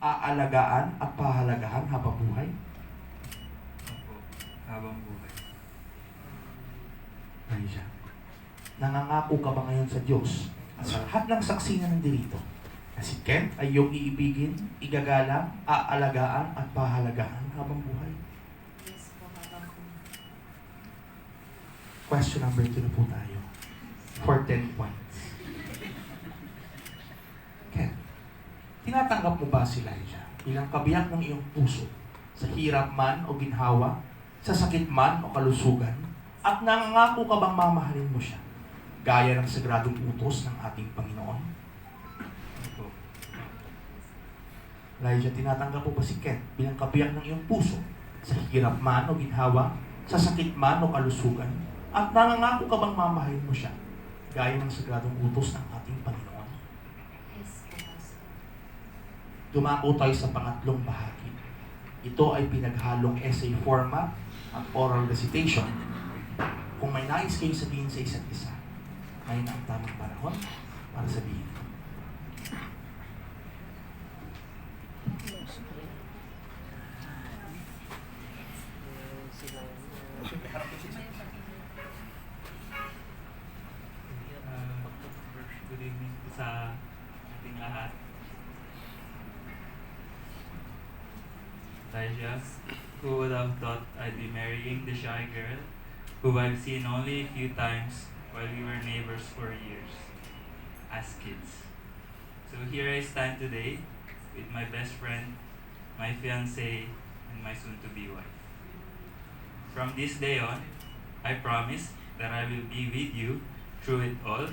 aalagaan at pahalagahan habang buhay? Opo, habang buhay. Raija, nangangako ka ba ngayon sa Diyos at sa lahat ng saksi na nandito na si Ken ay iyong iibigin, igagalang, aalagaan at pahalagahan habang buhay? Yes po, habang buhay. Question number 2 na po tayo. For 10 points. Ken, tinatanggap mo ba si Elijah bilang kabiyak ng iyong puso sa hirap man o ginhawa, sa sakit man o kalusugan, at nangangako ka bang mamahalin mo siya gaya ng sagradong utos ng ating Panginoon? Opo. Elijah, tinatanggap mo ba si Ken bilang kabiyak ng iyong puso sa hirap man o ginhawa, sa sakit man o kalusugan, at nangangako ka bang mamahalin mo siya gaya ng sagradong utos ng ating Panginoon? Yes po, Pastor. Dumako tayo sa pangatlong bahagi. Ito ay pinaghalong essay format at oral recitation. Kung may nais kayo sabihin sa isa't isa, ngayon ang tamang panahon para sabihin. Good evening po sa ating lahat. Elijah, who would have thought I'd be marrying the shy girl who I've seen only a few times while we were neighbors for years as kids. So here I stand today with my best friend, my fiancée, and my soon-to-be wife. From this day on, I promise that I will be with you through it all.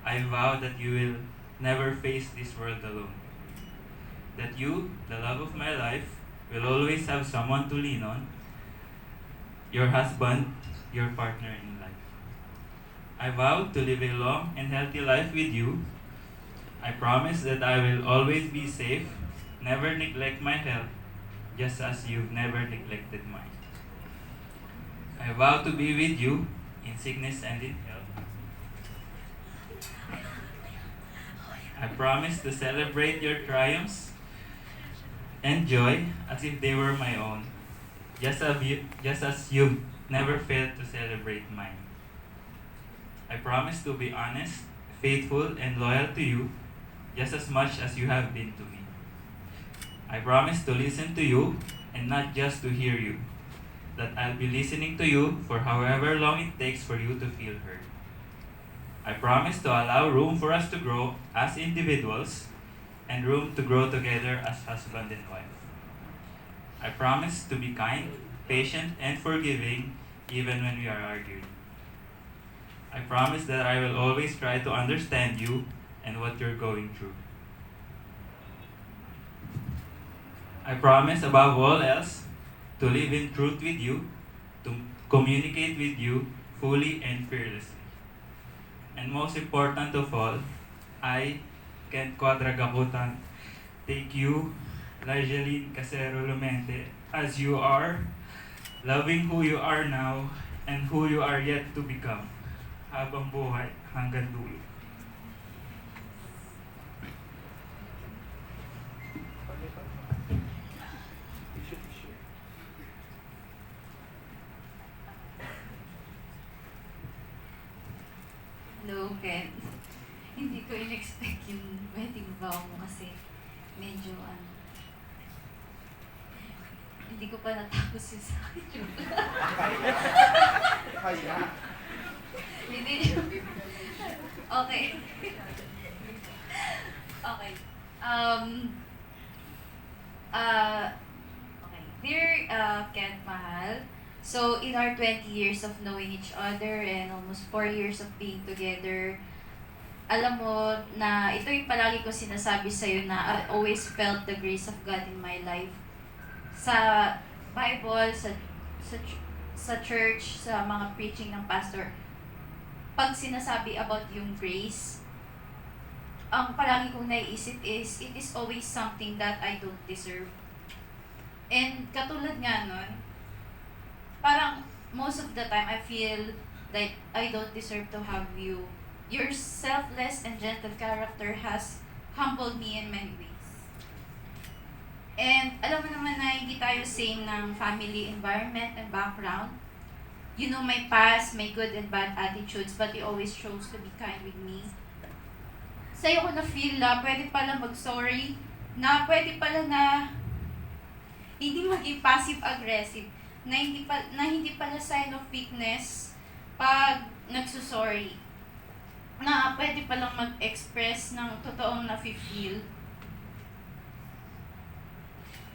I vow that you will never face this world alone. That you, the love of my life, will always have someone to lean on, your husband, your partner in life. I vow to live a long and healthy life with you. I promise that I will always be safe, never neglect my health, just as you've never neglected mine. I vow to be with you in sickness and in health. I promise to celebrate your triumphs and joy as if they were my own, just as you never failed to celebrate mine. I promise to be honest, faithful, and loyal to you, just as much as you have been to me. I promise to listen to you and not just to hear you, that I'll be listening to you for however long it takes for you to feel heard. I promise to allow room for us to grow as individuals and room to grow together as husband and wife. I promise to be kind, patient, and forgiving even when we are arguing. I promise that I will always try to understand you and what you're going through. I promise above all else to live in truth with you, to communicate with you fully and fearlessly. And most important of all, I, Kent Quadragaputan, take you, Ligeline Casero Lumente, as you are, loving who you are now and who you are yet to become, habang buhay hanggang dulo. Hello, Ken. Hindi ko in-expect yung wedding vow mo kasi medyo hindi ko pa natapos yung sa akin. Hindi. Okay. Okay. Okay. Dear Ken Mahal, so in our 20 years of knowing each other and almost 4 years of being together, alam mo na ito yung palagi ko sinasabi sa'yo na I always felt the grace of God in my life. Sa Bible, sa church, sa mga preaching ng pastor, pag sinasabi about yung grace, ang palagi kong naiisip is, it is always something that I don't deserve. And katulad nga nun, parang most of the time I feel that I don't deserve to have you. Your selfless and gentle character has humbled me in many ways. alam mo naman na hindi tayo same ng family environment and background. You know my past, my good and bad attitudes, but you always chose to be kind with me. Sa'yo ko na-feel na pwede pala mag-sorry, na pwede pala na hindi maging passive-aggressive, na hindi pala sign of weakness pag nagsusorry. Na pwede palang mag-express ng totoong nafe-feel.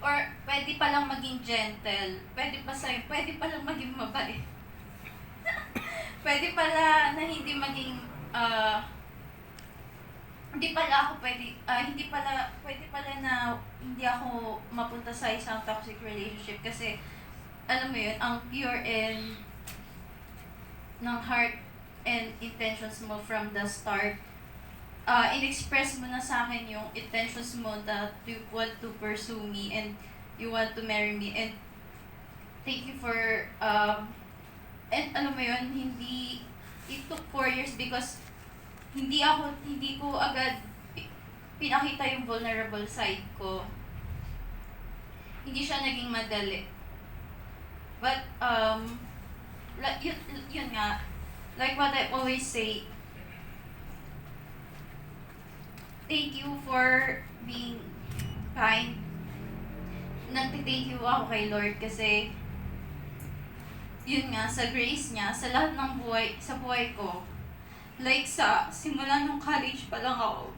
Or pwede palang maging gentle, pwede palang maging mabait. Pwede pala na hindi maging hindi pala na hindi ako mapunta sa isang toxic relationship kasi alam mo yun, ang pure and ng heart and intentions mo from the start. In-express mo na sa akin yung intentions mo that you want to pursue me and you want to marry me, and thank you for and alam mo yun, it took 4 years because hindi ko agad pinakita yung vulnerable side ko. Hindi siya naging madali. But, yun nga, like what I always say, thank you for being kind. Nagtithank you ako kay Lord kasi yun nga, sa grace niya, sa lahat ng sa buhay ko, like sa simula nung college pa lang ako,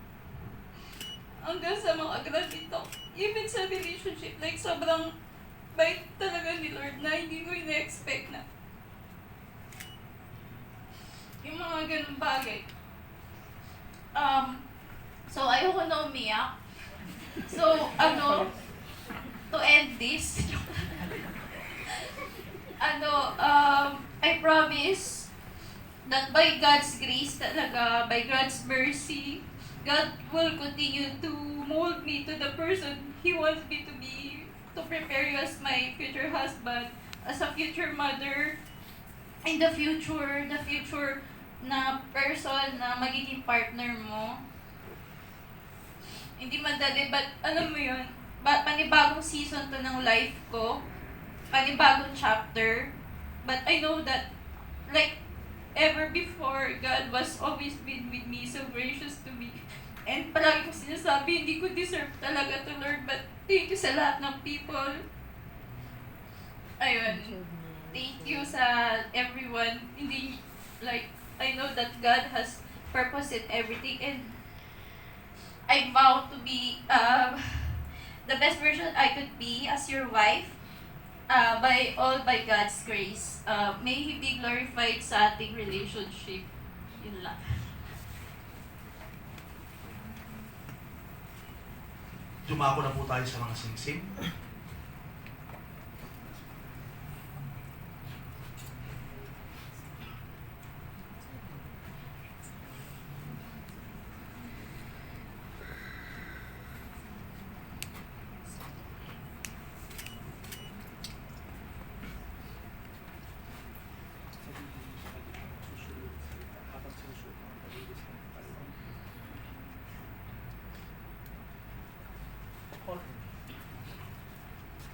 hanggang sa mga graduate ako, even sa relationship, like sobrang bait talaga ni Lord na hindi ko ina-expect na yung mga ganun bagay. So ayoko na umiyak. So, to end this, I promise that by God's grace talaga, by God's mercy, God will continue to mold me to the person He wants me to be, to prepare you as my future husband, as a future mother, in the future na person na magiging partner mo. Hindi madali, but alam mo yun, panibagong season to ng life ko, panibagong chapter, but I know that, like, ever before, God was always been with me, so gracious to me. And palagi ko sinasabi, hindi ko deserve talaga to Lord, but thank you sa lahat ng people. Ayun. Thank you sa everyone. Hindi, like, I know that God has purpose in everything, and I vow to be the best version I could be as your wife, by God's grace. May He be glorified sa ating relationship. Yun lang. Dumako na po tayo sa mga singsing.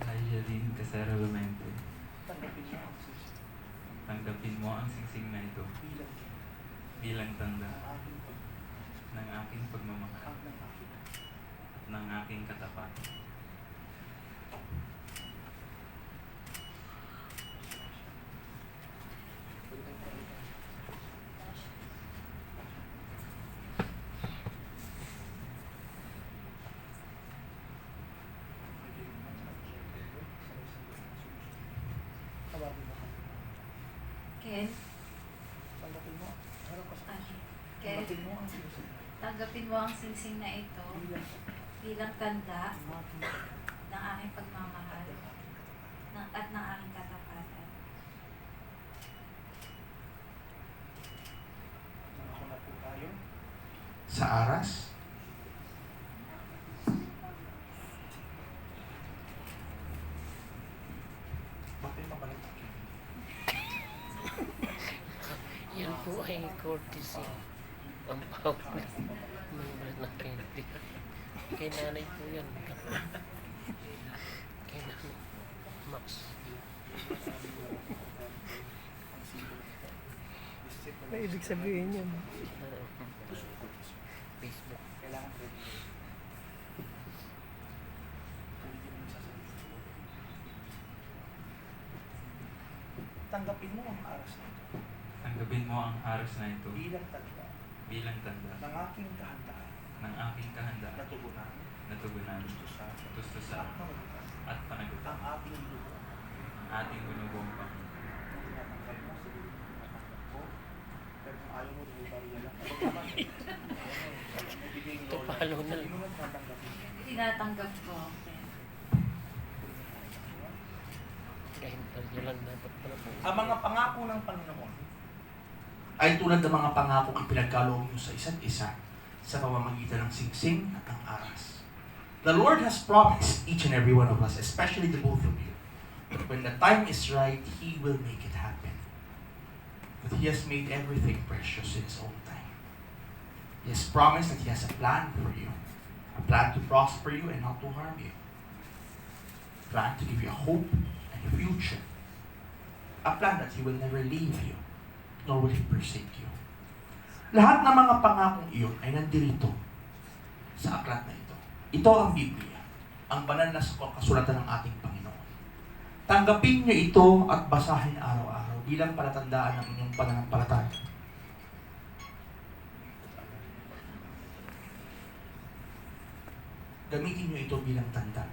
Ayaline Casera Lumente, tanggapin mo ang singsing na ito bilang tanda ng aking pagmamahal at ng aking katapatan. Ken? Tanggapin mo. Harap ka sa puso. Ken? Tanggapin mo ang singsing. Tanggapin mo ang singsing na ito bilang tanda ng aking pagmamahal at ng aking katapatan. Ako na po tayo. Sa aras, bakit mabalik? Yan po ay courtesy. Ang power ng Kennedy. Kay nanay po yan. Max. May ibig sabihin yun. Facebook. Kailangan ready. Tanggapin mo ang aras na ito Tanggapin mo ang aras na ito bilang tanda bilang tanda ng aking kahandaan ng aking kahandaan na tugunan, na tugunan, tustusan, tustusan, at magugutan at panagutan ang ating lupa ang ating gunugong Panginoon. na tinatanggal mo sa lupa na natanggap ko. Pero kung ayaw mo, dahil bariya lang. Huwag naman. Ibigay yung lola. Palo na. Hindi mo lang tatanggapin. Tinatanggap ko. Okay. Kahit nyo lang dapat pala po. Ang mga pangako ng Panginoon Ay tulad ng mga pangakong ipinagkaloob niyo sa isa't isa sa pamamagitan ng singsing at ng aras. The Lord has promised each and every one of us, especially the both of you, that when the time is right, He will make it happen. That He has made everything precious in His own time. He has promised that He has a plan for you, a plan to prosper you and not to harm you, a plan to give you a hope and a future, a plan that He will never leave you, nor will He forsake you. Lahat ng mga pangakong iyon ay nandirito sa aklat na ito. Ito ang Biblia, ang banal na kasulatan ng ating Panginoon. Tanggapin niyo ito at basahin araw-araw bilang palatandaan ng inyong pananampalataya. Gamitin niyo ito bilang tanda,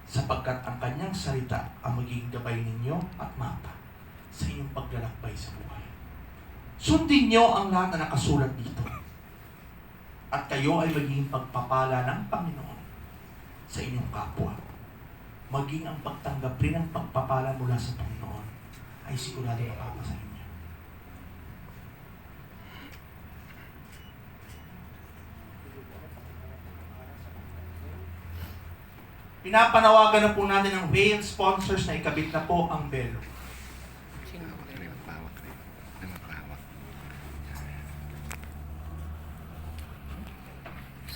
sapagkat ang kanyang salita ang magiging gabay ninyo at mapa sa inyong paglalakbay sa buhay. Sundin niyo ang lahat na nakasulat dito. At kayo ay magiging pagpapala ng Panginoon sa inyong kapwa. Maging ang pagtanggap rin ng pagpapala mula sa Panginoon ay sigurado makapa sa inyo. Pinapanawagan na po natin ang veil sponsors na ikabit na po ang belo. Sino?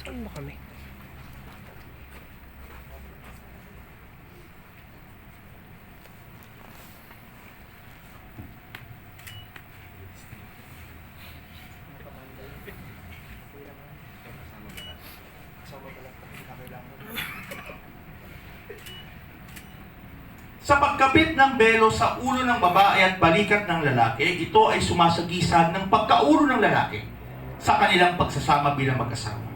Saan ba kami? Sa pagkabit ng belo sa ulo ng babae at balikat ng lalaki, ito ay sumasagisag ng pagkaulo ng lalaki sa kanilang pagsasama bilang mag-asawa.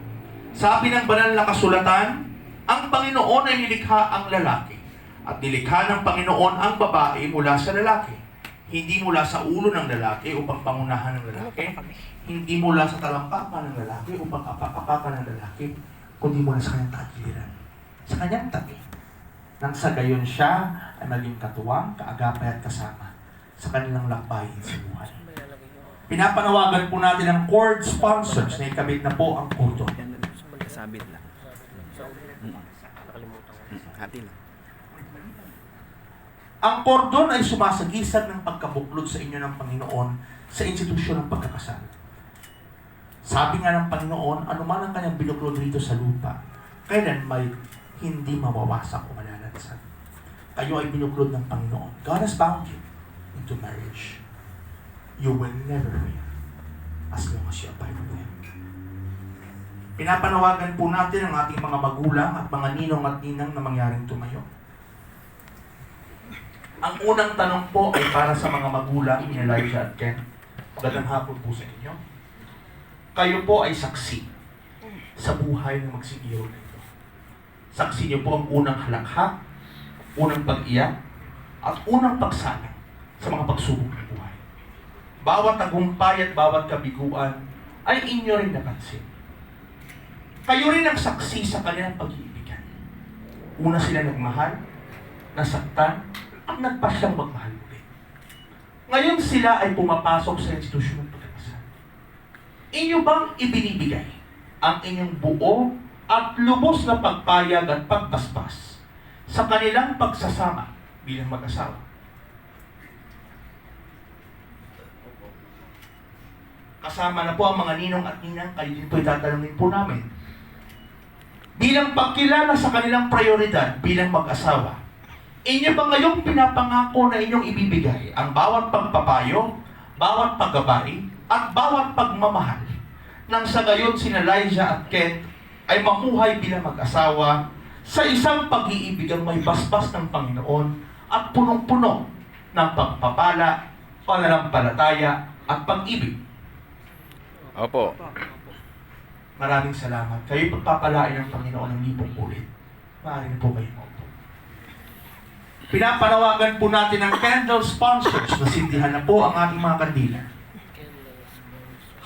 Sabi ng banal na kasulatan, ang Panginoon ay nilikha ang lalaki at nilikha ng Panginoon ang babae mula sa lalaki. Hindi mula sa ulo ng lalaki upang pangunahan ng lalaki, hindi mula sa talampakan ng lalaki upang apapakan ng lalaki, kundi mula sa kanyang tagiliran, sa kanyang tabi. Nang sa gayon siya ay maging katuwang, kaagapay at kasama sa kanilang lakbayin sa buhay. Pinapanawagan po natin ang cord sponsors na ikabit na po ang cordon. Sabit lang. Nakalimutan ko. Hati lang. Ang cordon ay sumasagisag ng pagkabuklod sa inyo ng Panginoon sa institusyon ng pagkakasal. Sabi nga ng Panginoon, anuman ang kanyang binuklod rito sa lupa, kailan may hindi mawawasak o malalagsan. Kayo ay binuklod ng Panginoon. God has bound you into marriage. You will never fail as long as you abide with Him. Pinapanawagan po natin ang ating mga magulang at mga ninong at ninang na mangyaring tumayo. Ang unang tanong po ay para sa mga magulang ni Elijah at Ken. Magandang hapon po sa inyo. Kayo po ay saksi sa buhay ng magsigiyaw na ito. Saksi niyo po ang unang halakhak, unang pag-iyak, at unang pagsalang sa mga pagsubok ng buhay. Bawat tagumpay at bawat kabiguan ay inyo rin napansin. Kayo rin ang saksi sa kanilang pag-iibigan. Una sila nagmahal, nasaktan, at nagpasyang magmahal ulit. Ngayon sila ay pumapasok sa institusyon ng pagkakasal. Inyo bang ibinibigay ang inyong buo at lubos na pagpayag at pagpaspas sa kanilang pagsasama bilang mag-asawa? Kasama na po ang mga ninong at ninang, kayo din po itatanungin po namin. Bilang pagkilala sa kanilang prioridad bilang mag-asawa, Inyo ba ngayong pinapangako na inyong ibibigay ang bawat pagpapayo, bawat paggabay, at bawat pagmamahal nang sa gayon sina Elijah at Kent ay mamuhay bilang mag-asawa sa isang pag-iibig ang may basbas ng Panginoon at punong-puno ng pagpapala, pananampalataya at pag-ibig? Opo. Maraming salamat. Kayo pagpapalain ng Panginoon ng libong ulit. Maaari na po kayo maupo. Pinapanawagan po natin ang candle sponsors na sindihan na po ang ating mga kandila.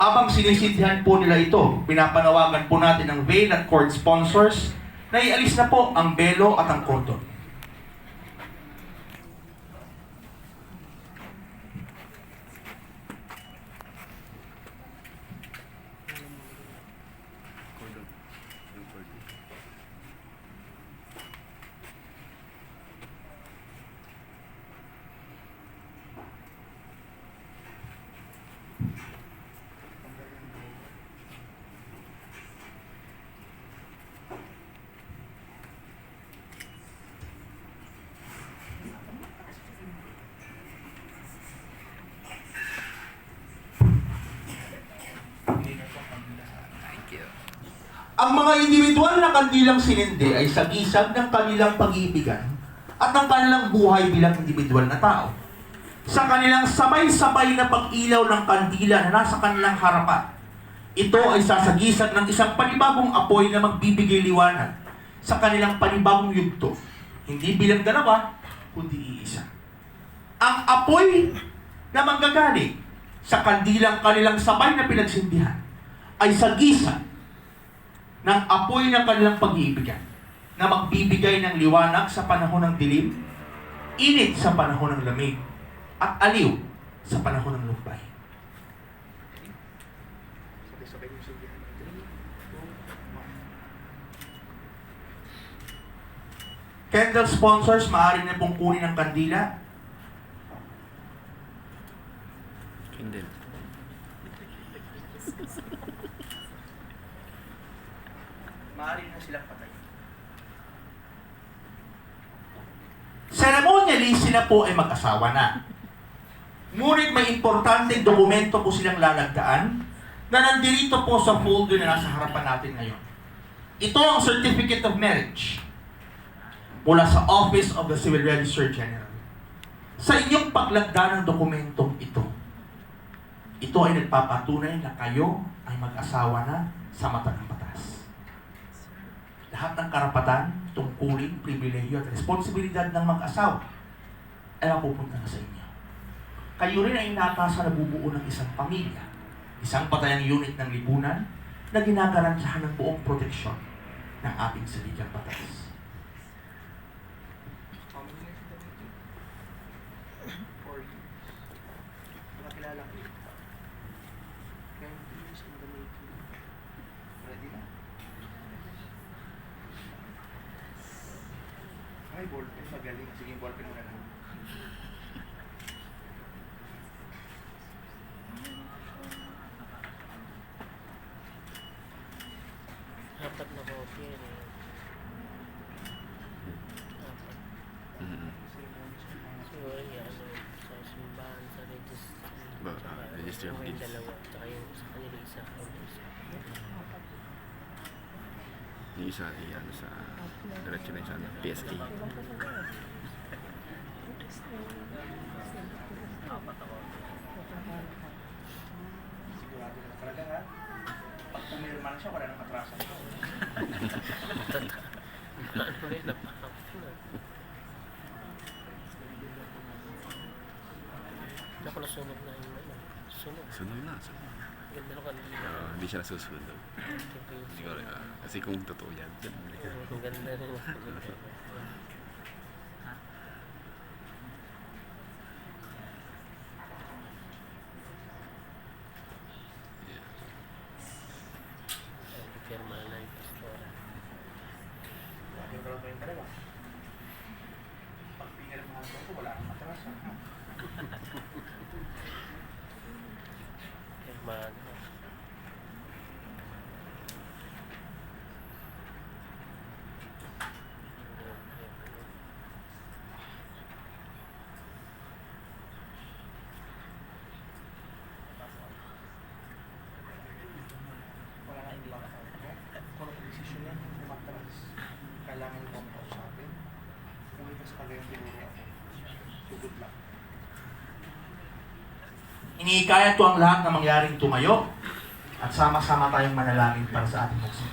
Habang sinisindihan po nila ito, pinapanawagan po natin ang veil at cord sponsors na ialis na po ang belo at ang cordon. Ang mga individual na kandilang sinindi ay sagisag ng kanilang pag-iibigan at ng kanilang buhay bilang individual na tao. Sa kanilang sabay-sabay na pag-ilaw ng kandila na nasa kanilang harapan, ito ay sasagisag ng isang panibagong apoy na magbibigay liwanag sa kanilang panibagong yugto. Hindi bilang dalawa, kundi iisa. Ang apoy na manggagaling sa kandilang kanilang sabay na pinagsindihan ay sagisag ng apoy ng kanilang pag-iibigan na magbibigay ng liwanag sa panahon ng dilim, init sa panahon ng lamig, at aliw sa panahon ng lumbay. Sabay-sabay yung sindihan natin. Candle sponsors, maaari na pong kunin ang kandila. Hindi. Maaari na silang patay. Ceremonially, sila po ay mag-asawa na. Ngunit may importanteng dokumento po silang lalagdaan na nandirito po sa folder na nasa harapan natin ngayon. Ito ang Certificate of Marriage mula sa Office of the Civil Registrar General. Sa inyong paglagda ng dokumentong ito, ito ay nagpapatunay na kayo ay mag-asawa na sa mata ng batas. Lahat ng karapatan, tungkulin, pribilehyo at responsibilidad ng mag-asawa ay mapupunta na sa inyo. Kayo rin ay inatasan na bubuo ng isang pamilya, isang patayang unit ng lipunan na ginagarantiyahan ng buong proteksyon ng ating saligang batas. How many years na ito? 4 years. Nakilala ko yun. 20 years in the making. Ready na? Ay, ballpen. Magaling. Sige, ballpen mo na lang. Apat na copy yan eh. Apat. Siguro yung ano, sa simbahan, sa registry. Register of Yung Deeds. dalawa, tsaka yung sa kanila isa. Yung isa, ano sa diretso na isa na PSA. Sigurado na talaga ha. Pag pumirma na siya, wala nang atrasan. Ano rin, napakapit na. Ako nasunod na yung ano. Sunod. Sunod na, sunod. Ganda ng kanila. Hindi siya nasusunod. Siguro, kasi kung totoo yan, yan. Ang ganda rin. Pirma na yung pastora. Yung raw yung dalawa. Pag pinirmahan ko, wala nang atrasan. Pirma na. Iniikayat ko ang lahat na mangyaring tumayo at sama-sama tayong manalangin para sa ating magsimula.